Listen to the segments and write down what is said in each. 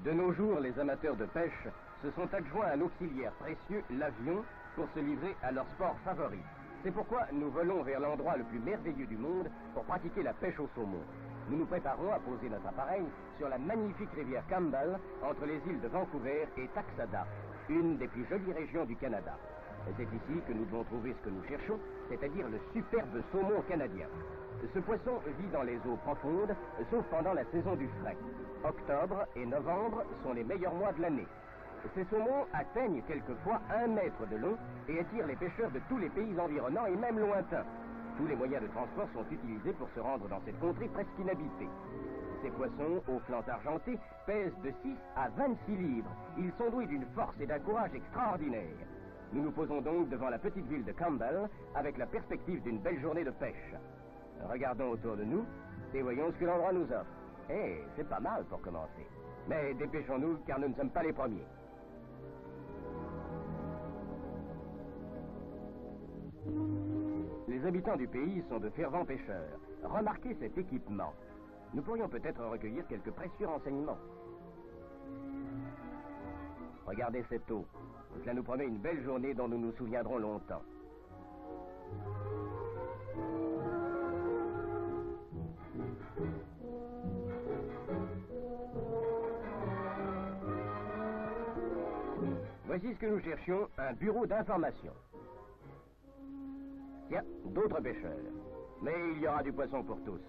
De nos jours, les amateurs de pêche se sont adjoints un auxiliaire précieux, l'avion, pour se livrer à leur sport favori. C'est pourquoi nous volons vers l'endroit le plus merveilleux du monde pour pratiquer la pêche au saumon. Nous nous préparons à poser notre appareil sur la magnifique rivière Campbell, entre les îles de Vancouver et Taxada, une des plus jolies régions du Canada. C'est ici que nous devons trouver ce que nous cherchons, c'est-à-dire le superbe saumon canadien. Ce poisson vit dans les eaux profondes, sauf pendant la saison du frai. Octobre et novembre sont les meilleurs mois de l'année. Ces saumons atteignent quelquefois 1 mètre de long et attirent les pêcheurs de tous les pays environnants et même lointains. Tous les moyens de transport sont utilisés pour se rendre dans cette contrée presque inhabitée. Ces poissons, aux flancs argentés, pèsent de 6 à 26 livres. Ils sont doués d'une force et d'un courage extraordinaires. Nous nous posons donc devant la petite ville de Campbell avec la perspective d'une belle journée de pêche. Regardons autour de nous et voyons ce que l'endroit nous offre. Eh, c'est pas mal pour commencer. Mais dépêchons-nous car nous ne sommes pas les premiers. Les habitants du pays sont de fervents pêcheurs. Remarquez cet équipement. Nous pourrions peut-être recueillir quelques précieux renseignements. Regardez cette eau. Cela nous promet une belle journée dont nous nous souviendrons longtemps. Voici ce que nous cherchions, un bureau d'information. Tiens, d'autres pêcheurs. Mais il y aura du poisson pour tous.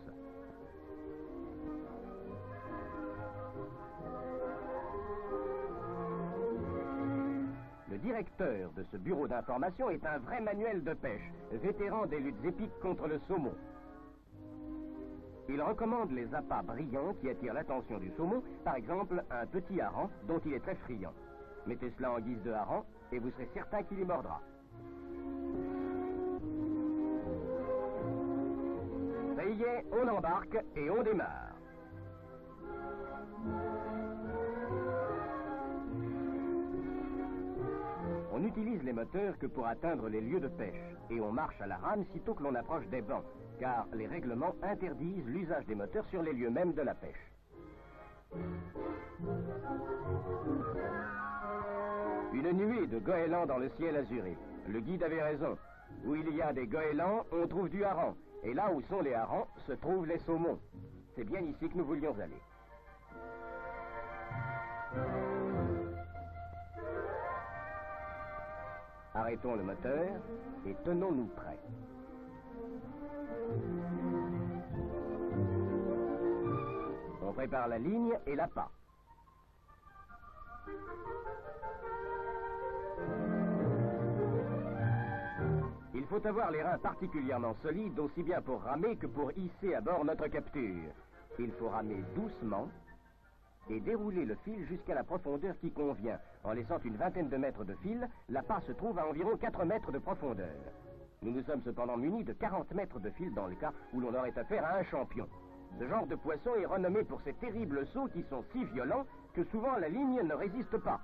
Le directeur de ce bureau d'information est un vrai manuel de pêche, vétéran des luttes épiques contre le saumon. Il recommande les appâts brillants qui attirent l'attention du saumon, par exemple un petit hareng dont il est très friand. Mettez cela en guise de hareng et vous serez certain qu'il y mordra. Ça y est, on embarque et on démarre. On n'utilise les moteurs que pour atteindre les lieux de pêche et on marche à la rame sitôt que l'on approche des bancs, car les règlements interdisent l'usage des moteurs sur les lieux mêmes de la pêche. Une nuée de goélands dans le ciel azuré. Le guide avait raison. Où il y a des goélands, on trouve du hareng. Et là où sont les harengs, se trouvent les saumons. C'est bien ici que nous voulions aller. Arrêtons le moteur et tenons-nous prêts. On prépare la ligne et l'appât. Il faut avoir les reins particulièrement solides, aussi bien pour ramer que pour hisser à bord notre capture. Il faut ramer doucement et dérouler le fil jusqu'à la profondeur qui convient. En laissant une vingtaine de mètres de fil, l'appât se trouve à environ 4 mètres de profondeur. Nous nous sommes cependant munis de 40 mètres de fil dans le cas où l'on aurait affaire à un champion. Ce genre de poisson est renommé pour ses terribles sauts qui sont si violents que souvent la ligne ne résiste pas.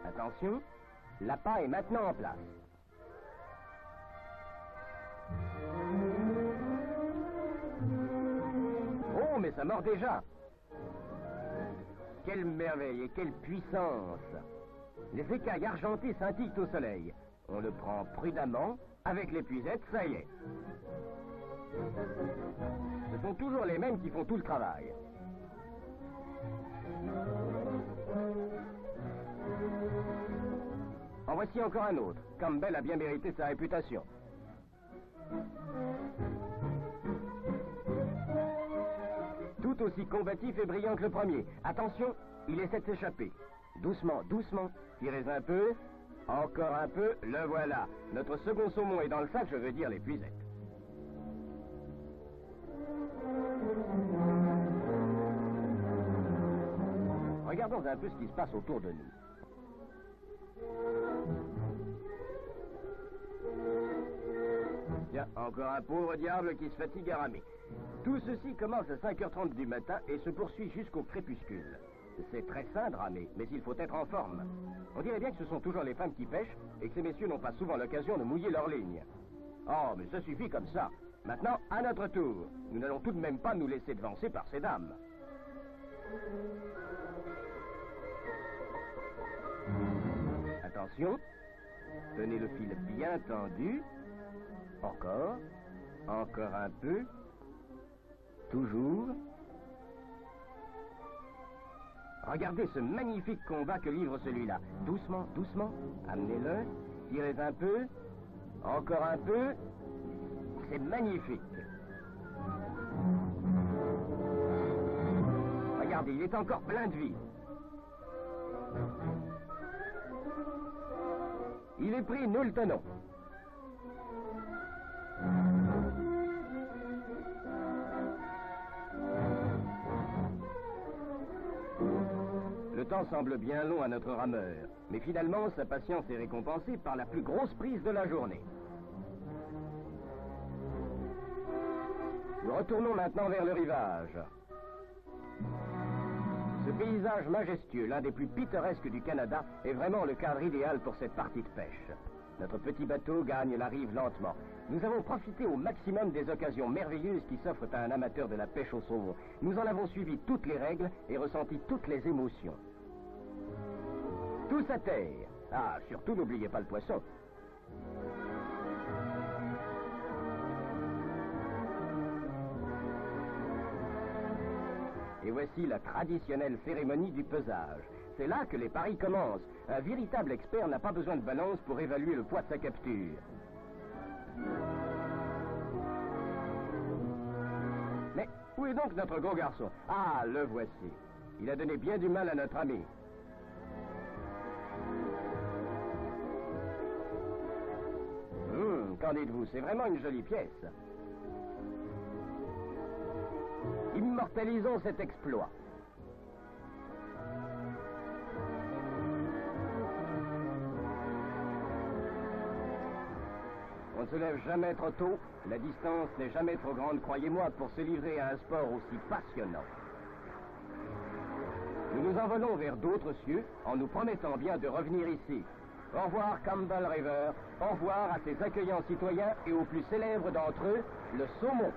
Attention, l'appât est maintenant en place. Oh, mais ça mord déjà! Quelle merveille et quelle puissance! Les écailles argentées scintillent au soleil. On le prend prudemment, avec l'épuisette, ça y est. Ce sont toujours les mêmes qui font tout le travail. En voici encore un autre. Campbell a bien mérité sa réputation. Tout aussi combatif et brillant que le premier. Attention, il essaie de s'échapper. Doucement, doucement. Tirez un peu. Encore un peu. Le voilà. Notre second saumon est dans le sac, je veux dire l'épuisette. Regardons un peu ce qui se passe autour de nous. Tiens, encore un pauvre diable qui se fatigue à ramer. Tout ceci commence à 5h30 du matin et se poursuit jusqu'au crépuscule. C'est très sain de ramer, mais il faut être en forme. On dirait bien que ce sont toujours les femmes qui pêchent et que ces messieurs n'ont pas souvent l'occasion de mouiller leur ligne. Oh, mais ça suffit comme ça. Maintenant, à notre tour. Nous n'allons tout de même pas nous laisser devancer par ces dames. Attention. Tenez le fil bien tendu. Encore. Encore un peu. Toujours. Regardez ce magnifique combat que livre celui-là. Doucement, doucement. Amenez-le. Tirez un peu. Encore un peu. C'est magnifique. Regardez, il est encore plein de vie. Il est pris, nous le tenons. Le temps semble bien long à notre rameur, mais finalement, sa patience est récompensée par la plus grosse prise de la journée. Nous retournons maintenant vers le rivage. Ce paysage majestueux, l'un des plus pittoresques du Canada, est vraiment le cadre idéal pour cette partie de pêche. Notre petit bateau gagne la rive lentement. Nous avons profité au maximum des occasions merveilleuses qui s'offrent à un amateur de la pêche au saumon. Nous en avons suivi toutes les règles et ressenti toutes les émotions. Tous à terre. Ah, surtout n'oubliez pas le poisson. Et voici la traditionnelle cérémonie du pesage. C'est là que les paris commencent. Un véritable expert n'a pas besoin de balance pour évaluer le poids de sa capture. Mais où est donc notre gros garçon? Ah, le voici. Il a donné bien du mal à notre ami. Qu'en dites-vous? C'est vraiment une jolie pièce. Immortalisons cet exploit. On ne se lève jamais trop tôt. La distance n'est jamais trop grande, croyez-moi, pour se livrer à un sport aussi passionnant. Nous nous envolons vers d'autres cieux en nous promettant bien de revenir ici. Au revoir Campbell River, au revoir à ses accueillants citoyens et au plus célèbre d'entre eux, le saumon.